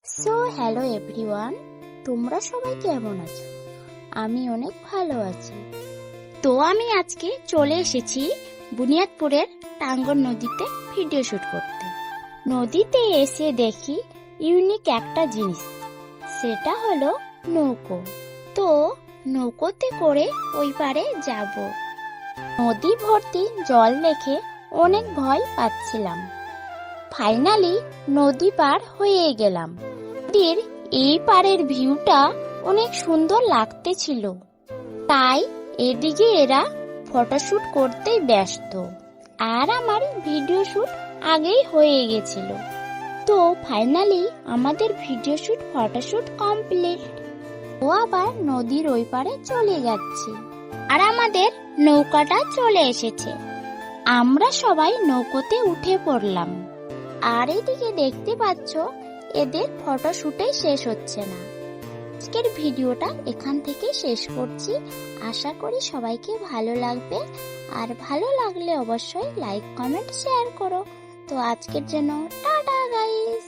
Hello everyone, তোমরা সবাই কেমন আছো? আমি অনেক ভালো আছি। তো আমি আজকে চলে এসেছি বুনিয়াদপুরের টাঙ্গর নদীতে ভিডিও শুট করতে। নদীতে এসে দেখি ইউনিক একটা জিনিস, সেটা হলো নৌকো। তো নৌকোতে করে ওই পারে যাব। নদী ভর্তি জল দেখে অনেক ভয় পাচ্ছিলাম। ফাইনালি নদী পার হয়ে গেলাম। নদীর এই পারের ভিউটা অনেক সুন্দর লাগতেছিল, তাই এদিকে এরা ফটোশুট করতেই ব্যস্ত, আর আমার ভিডিও শুট আগেই হয়ে গেছিল। তো ফাইনালি আমাদের ভিডিও শুট ফটোশুট কমপ্লিট। ও আবার নদীর ওই পারে চলে যাচ্ছে, আর আমাদের নৌকাটা চলে এসেছে। আমরা সবাই নৌকোতে উঠে পড়লাম। আর এদিকে দেখতে পাচ্ছ এদের ফটোশুটেই শেষ হচ্ছে না। আজকের ভিডিওটা এখান থেকে শেষ করছি। আশা করি সবাইকে ভালো লাগবে, আর ভালো লাগলে অবশ্যই লাইক কমেন্ট শেয়ার করো। তো আজকের জন্য টাটা গাইস।